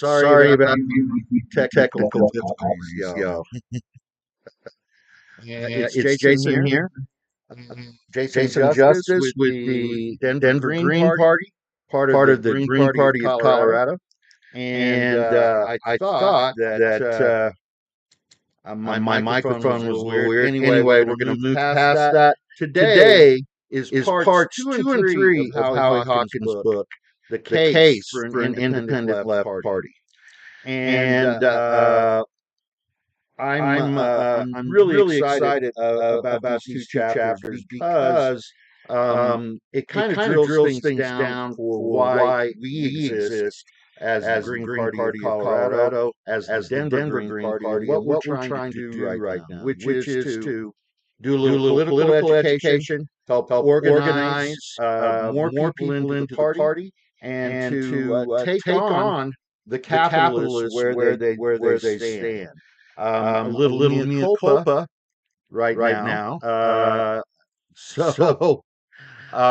Sorry about the technical difficulties, y'all. It's It's Jason Jason here, here, Jason Jason Justice Justice with with the the Denver Denver Green Green Party, Party, part of part the of the Green Green Party of Party of Colorado. Colorado. And And I I thought thought that that my my microphone was microphone a was a little little weird. weird. Anyway, we're Anyway, going we're to going move to move past past that. that. Today Today is is parts parts 2 and two and 3 of three of Howie Howie Hawkins' Hawkins' book, book, The The Case Case for an for an Independent Independent Left Left Party. Party. And And I'm I'm really really excited excited about about these two these two chapters chapters because because it it kind of kind of drills drills things things down down for for why why we we exist exist as the as the Green Green Party of Party of Colorado, Colorado, as the as the Denver Denver Green Green Party, and Party, what and we're what we're trying to trying to do do right right now, now, which which is is to to do a do a little little political political education, education, help help organize organize more more people people into the into the party, party, and and to to take take on on the the capitalists capitalists where where they they stand. stand. A A little little mea mea culpa culpa right right now. now. So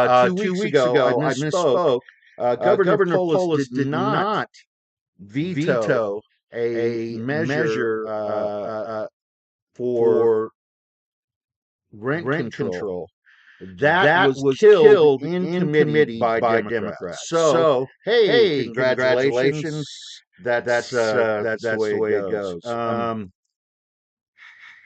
So 2 2 weeks weeks ago, I ago, I misspoke. misspoke. Governor Governor Polis Polis did did not not veto veto a a measure measure for for rent rent control. control That that was was killed killed in in committee committee by by Democrats. Democrats. So, So, hey, hey, congratulations. congratulations. That's That's the the way way it it goes. goes.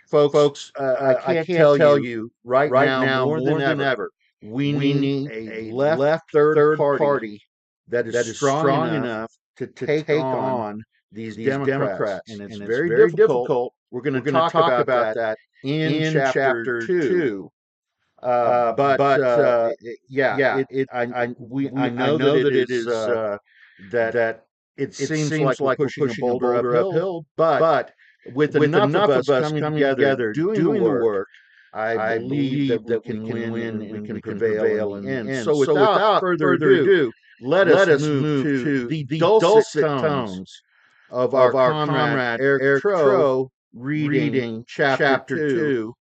Folks, Folks, I I can't can't tell tell you you right right now now more than more than ever, ever, we we need need a a left left third third party party that is that is strong strong enough enough to to take take on on these these Democrats. Democrats. And it's And it's very very difficult. difficult. We're going We're to going to talk talk about about that that in in chapter chapter 2. 2. But But yeah, yeah, I I know that know it that it is is that that it it seems like seems we're like we're pushing a pushing a boulder boulder uphill, uphill. but But with with enough of enough us of us coming coming together together doing the doing the work, work, I I believe that believe we that we can can win win and we and can we can prevail in prevail the in the end. end. So So without without further further ado, ado, let let us us move move to to the the dulcet dulcet tones tones of our of our comrade comrade Eric Eric Troe Troe reading reading chapter chapter 2 2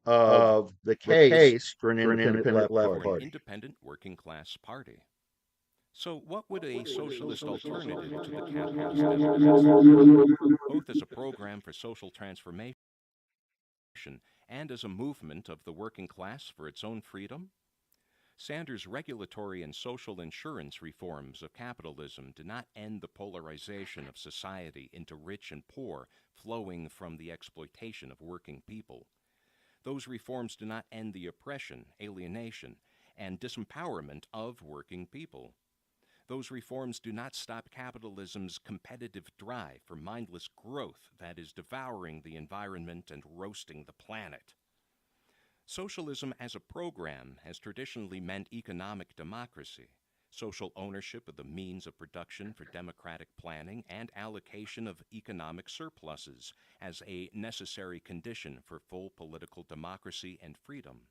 of of The The Case Case for an for an Independent Independent Left Left For an Party. Party. independent working class party. So, what would a socialist alternative to the capitalist Democrats look like, both as a program for social transformation and as a movement of the working class for its own freedom? Sanders' regulatory and social insurance reforms of capitalism do not end the polarization of society into rich and poor flowing from the exploitation of working people. Those reforms do not end the oppression, alienation, and disempowerment of working people. Those reforms do not stop capitalism's competitive drive for mindless growth that is devouring the environment and roasting the planet. Socialism as a program has traditionally meant economic democracy, social ownership of the means of production for democratic planning, and allocation of economic surpluses as a necessary condition for full political democracy and freedom.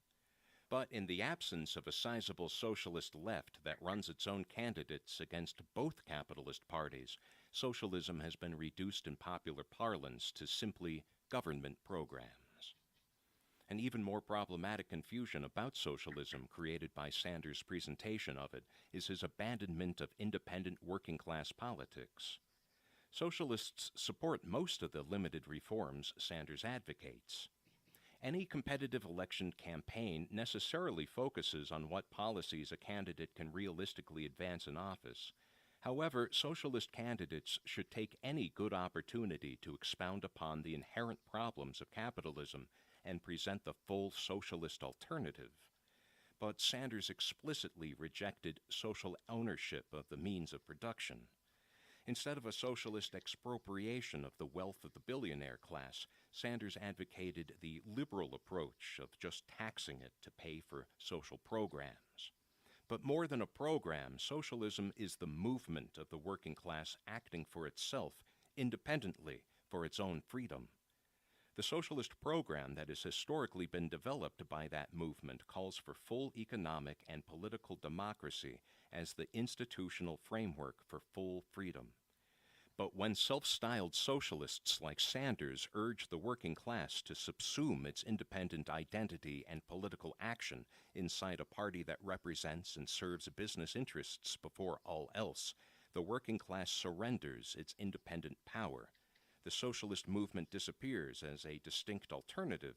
But in the absence of a sizable socialist left that runs its own candidates against both capitalist parties, socialism has been reduced in popular parlance to simply government programs. An even more problematic confusion about socialism created by Sanders' presentation of it is his abandonment of independent working class politics. Socialists support most of the limited reforms Sanders advocates. Any competitive election campaign necessarily focuses on what policies a candidate can realistically advance in office. However, socialist candidates should take any good opportunity to expound upon the inherent problems of capitalism and present the full socialist alternative. But Sanders explicitly rejected social ownership of the means of production. Instead of a socialist expropriation of the wealth of the billionaire class, Sanders advocated the liberal approach of just taxing it to pay for social programs. But more than a program, socialism is the movement of the working class acting for itself, independently, for its own freedom. The socialist program that has historically been developed by that movement calls for full economic and political democracy as the institutional framework for full freedom. But when self-styled socialists like Sanders urge the working class to subsume its independent identity and political action inside a party that represents and serves business interests before all else, the working class surrenders its independent power. The socialist movement disappears as a distinct alternative,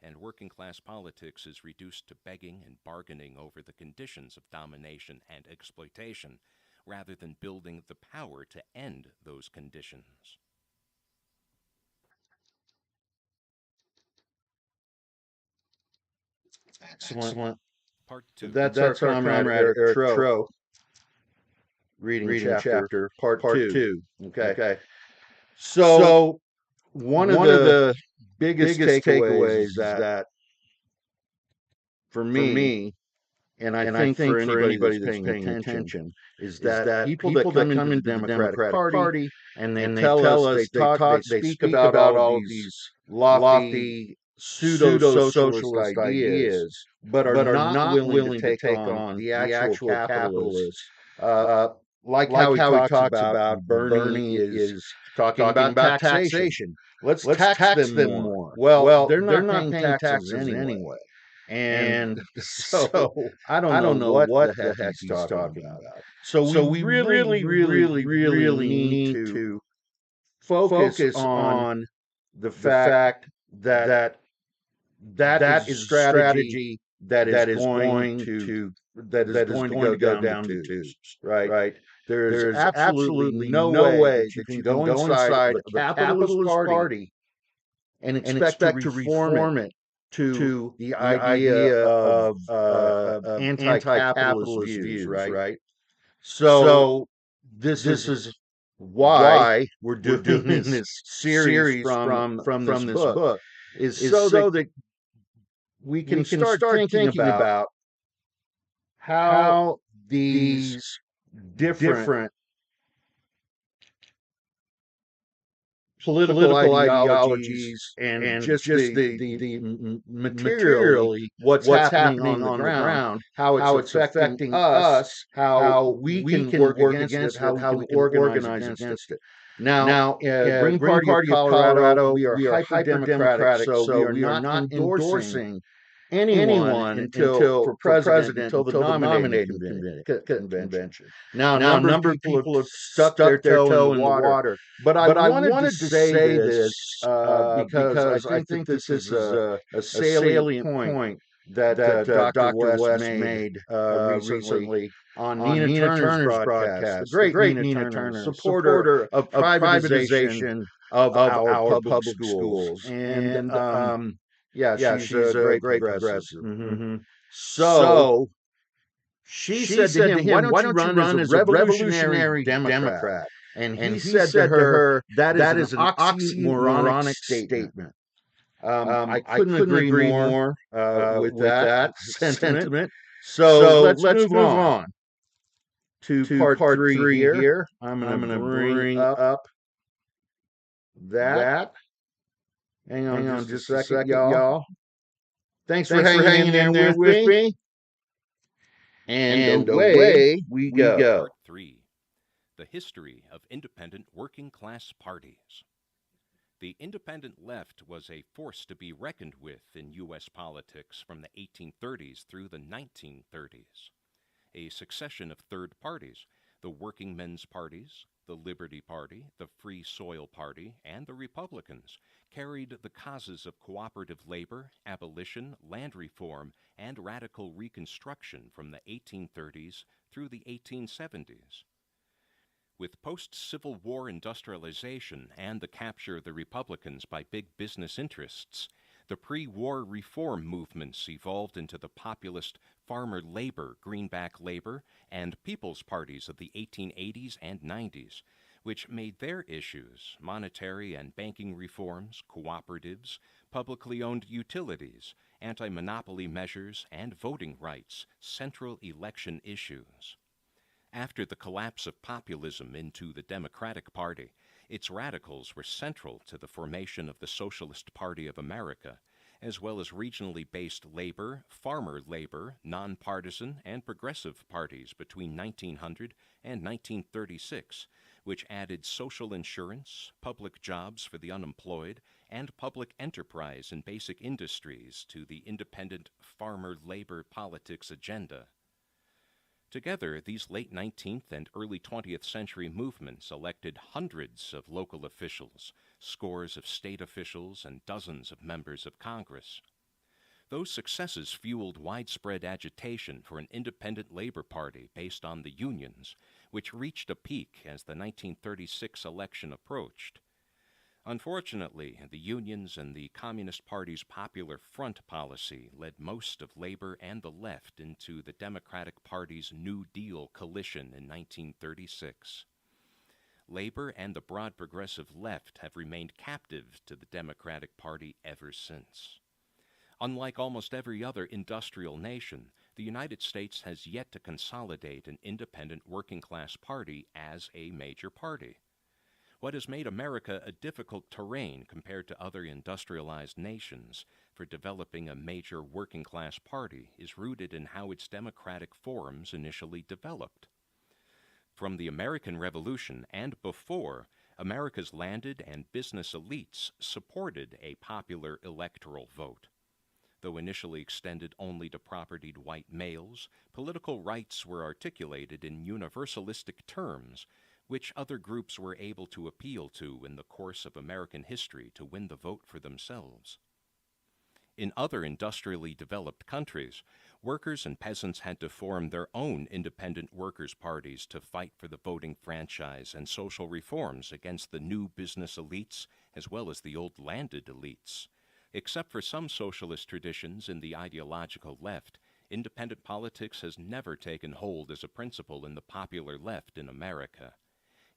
and working class politics is reduced to begging and bargaining over the conditions of domination and exploitation, rather than building the power to end those conditions. Excellent. Part 2. That's our comrade Eric Tro reading chapter part two. Okay. So one of the biggest takeaways is that for me, and I think for anybody that's paying attention, is that people that come into the Democratic Party and they tell us, they speak about all of these lofty pseudo-socialist ideas, but are not willing to take on the actual capitalists. Like how he talks about Bernie is talking about taxation. Let's tax them more. Well, they're not paying taxes anyway. And so I don't know what the heck he's talking about. So we really need to focus on the fact that is a strategy that is going to go down the tubes, right? There's absolutely no way that you can go inside the capitalist party and expect to reform it to the idea of anti-capitalist views, right? So this is why we're doing this series from this book, is so that we can start thinking about how these different political ideologies and just the materially what's happening on the ground, how it's affecting us, how we can work against it, how we can organize against it. Now, Green Party of Colorado, we are hyper-democratic, so we are not endorsing anyone until for president until the nominating convention. Now, a number of people have stuck their toe in the water, but I wanted to say this because I think this is a salient point that Dr. West made recently on Nina Turner's broadcast. The great Nina Turner, supporter of privatization of our public schools. And yeah, she's a great progressive. So she said to him, "Why don't you run as a revolutionary Democrat?" And he said to her, "That is an oxymoronic statement." I couldn't agree more with that sentiment. So let's move on to part three here. I'm going to bring up that. Hang on just a second, y'all. Thanks for hanging in there with me. And away we go. Part 3. The History of Independent Working Class Parties. The independent left was a force to be reckoned with in U.S. politics from the 1830s through the 1930s. A succession of third parties, the Working Men's Parties, the Liberty Party, the Free Soil Party, and the Republicans, carried the causes of cooperative labor, abolition, land reform, and radical reconstruction from the 1830s through the 1870s. With post-Civil War industrialization and the capture of the Republicans by big business interests, the pre-war reform movements evolved into the populist farmer labor, greenback labor, and people's parties of the 1880s and 90s, which made their issues, monetary and banking reforms, cooperatives, publicly owned utilities, anti-monopoly measures, and voting rights, central election issues. After the collapse of populism into the Democratic Party, its radicals were central to the formation of the Socialist Party of America, as well as regionally based labor, farmer labor, nonpartisan, and progressive parties between 1900 and 1936, which added social insurance, public jobs for the unemployed, and public enterprise in basic industries to the independent farmer labor politics agenda. Together, these late 19th and early 20th century movements elected hundreds of local officials, scores of state officials, and dozens of members of Congress. Those successes fueled widespread agitation for an independent labor party based on the unions, which reached a peak as the 1936 election approached. Unfortunately, the unions and the Communist Party's Popular Front policy led most of labor and the left into the Democratic Party's New Deal coalition in 1936. Labor and the broad progressive left have remained captive to the Democratic Party ever since. Unlike almost every other industrial nation, the United States has yet to consolidate an independent working-class party as a major party. What has made America a difficult terrain compared to other industrialized nations for developing a major working-class party is rooted in how its democratic forms initially developed. From the American Revolution and before, America's landed and business elites supported a popular electoral vote. Though initially extended only to propertied white males, political rights were articulated in universalistic terms, which other groups were able to appeal to in the course of American history to win the vote for themselves. In other industrially developed countries, workers and peasants had to form their own independent workers' parties to fight for the voting franchise and social reforms against the new business elites as well as the old landed elites. Except for some socialist traditions in the ideological left, independent politics has never taken hold as a principle in the popular left in America.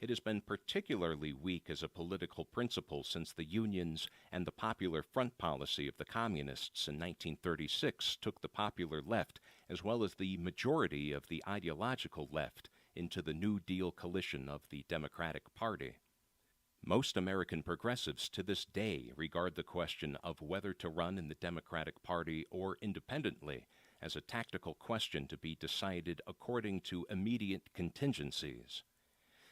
It has been particularly weak as a political principle since the unions and the Popular Front policy of the Communists in 1936 took the popular left, as well as the majority of the ideological left, into the New Deal coalition of the Democratic Party. Most American progressives to this day regard the question of whether to run in the Democratic Party or independently as a tactical question to be decided according to immediate contingencies.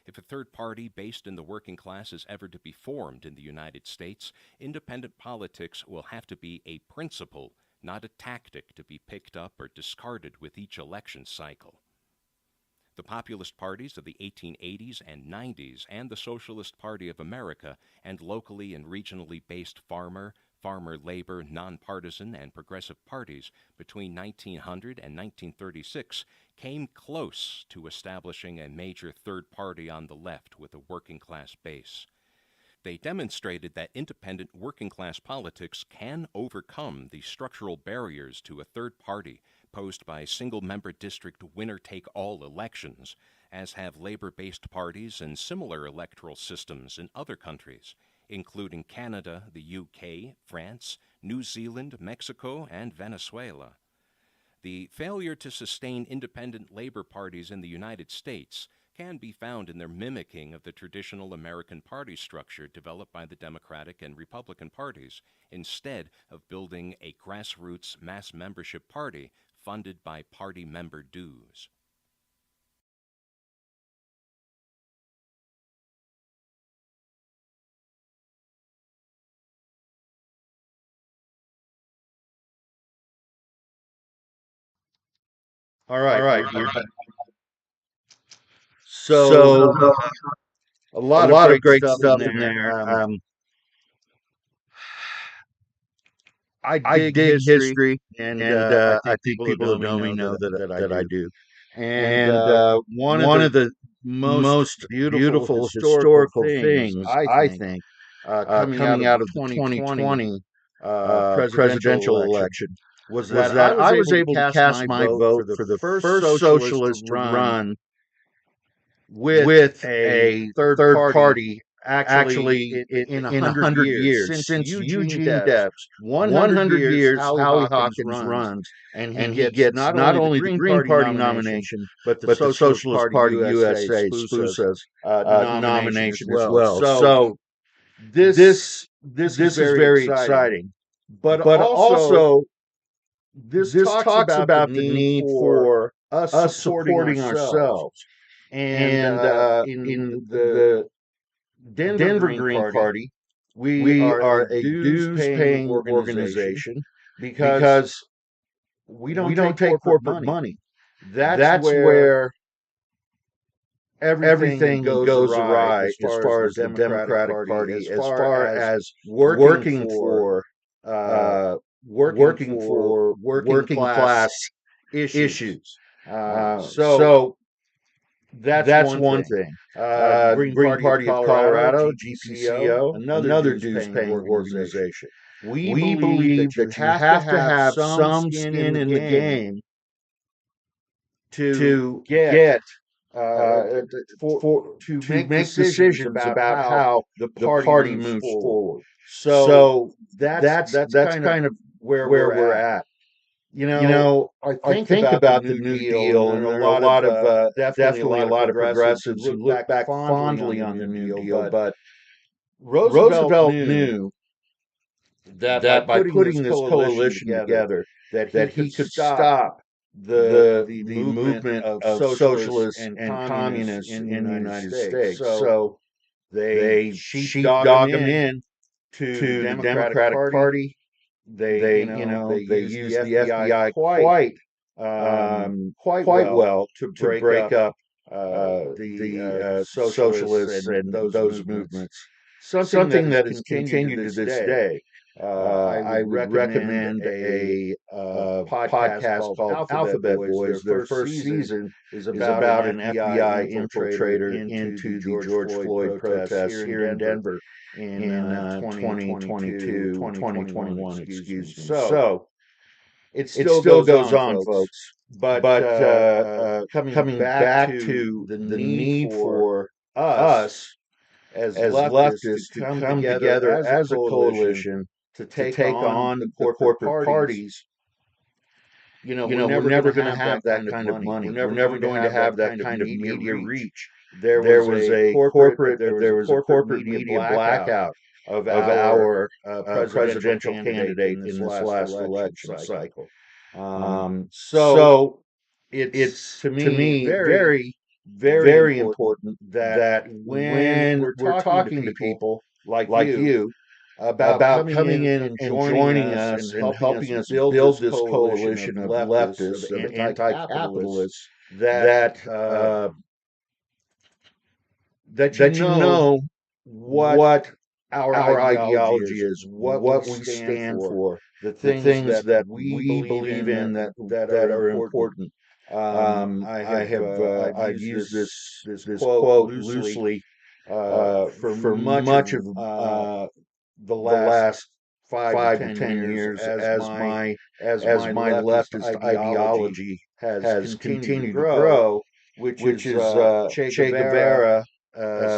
If a third party based in the working class is ever to be formed in the United States, independent politics will have to be a principle, not a tactic to be picked up or discarded with each election cycle. The populist parties of the 1880s and 90s and the Socialist Party of America and locally and regionally based farmer labor, nonpartisan, and progressive parties between 1900 and 1936 came close to establishing a major third party on the left with a working-class base. They demonstrated that independent working-class politics can overcome the structural barriers to a third party posed by single-member district winner-take-all elections, as have labor-based parties and similar electoral systems in other countries, including Canada, the UK, France, New Zealand, Mexico, and Venezuela. The failure to sustain independent labor parties in the United States can be found in their mimicking of the traditional American party structure developed by the Democratic and Republican parties, instead of building a grassroots mass membership party funded by party member dues. All right. So a lot of great stuff in there. I dig history, and I think people who know me know that I do. And one of the most beautiful historical things, I think, coming out of the 2020 presidential election was that I was able to cast my vote for the first socialist to run with a third party actually in 100 years. Since Eugene Debs, 100 years, Howie Hawkins runs, and he gets not only the Green Party nomination, but the Socialist Party USA, SPUSA's nomination as well. So this is very exciting. But also, this talks about the need for us supporting ourselves. And in the Denver Green Party, we are a dues-paying organization because we don't take corporate money. that's where everything goes awry as far as the Democratic Party, as far as working for working class issues. So that's one thing. Green Party of Colorado, GPCO, another dues-paying organization. We believe that you have to have some skin in the game to get to make decisions about how the party moves forward. So that's kind of where we're at. I think about the New Deal, and there are a lot of definitely a lot of progressives who look back fondly on the New Deal, but Roosevelt knew that by putting this coalition together, that he could stop the movement of socialists and communists in the United States. So they sheepdog him in to the Democratic Party. They used the FBI quite well to break up the socialists and those movements. Something that has continued to this day. I would recommend a podcast called Alphabet Boys. Their first season is about an FBI infiltrator into the George Floyd protests here in Denver in 2022, 2021, excuse me. So it still goes on, folks. But coming back to the need for us as leftists to come together as a coalition to take on the corporate parties. We're never going to have that kind of money. We're never going to have that kind of media reach. There was a corporate media blackout of our presidential candidate in this last election cycle. So it's to me very important that when we're talking to people like you about coming in and joining us and helping us build this coalition of leftists, of anti-capitalists, that you know what our ideology is, what we stand for, the things that we believe in that are important. I've used this quote loosely for much of the last 5 to 10 years as my leftist ideology has continued to grow, which is Che Guevara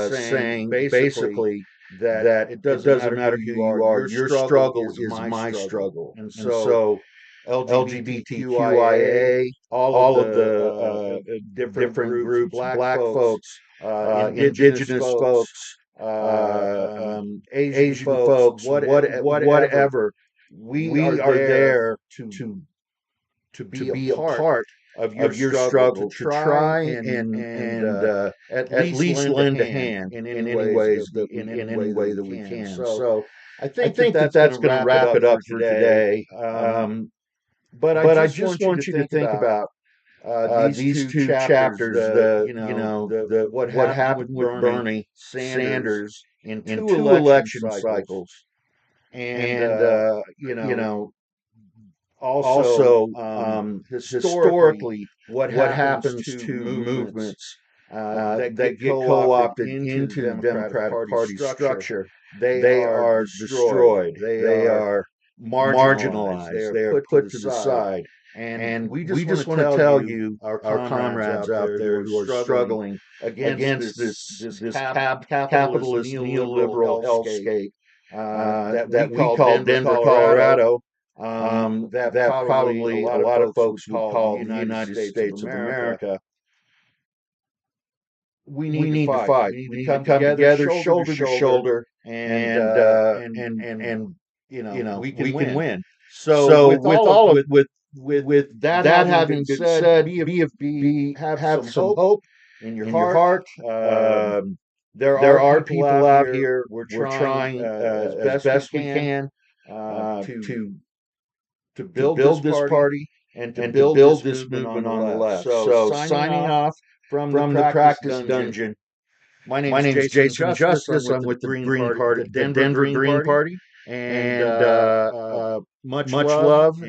saying basically that it doesn't matter who you are, your struggle is my struggle. And so LGBTQIA, all of the different groups, black folks, indigenous folks, Asian folks, whatever, we are there to be a part of your struggle, to try and at least lend a hand in any way that we can. So I think that's going to wrap it up for today. But I just want you to think about these two chapters. What happened with Bernie Sanders in two election cycles, and also historically what happens to movements that get co-opted into the Democratic Party structure. They are destroyed. They are marginalized. They are put to the side. And we just want to tell you, our comrades out there who are struggling against this capitalist neoliberal hellscape that we call Denver, Colorado, that probably a lot of folks would call the United States of America. We need to fight. We need to come together, shoulder to shoulder, and we can win. So with that having been said, have some hope in your heart. There are people out here. We're trying as best we can to build this party. and to build this movement on the left. So signing off from the practice dungeon. My name's Jason Justice. I'm with the Green Party, the Denver Green Party, and much love.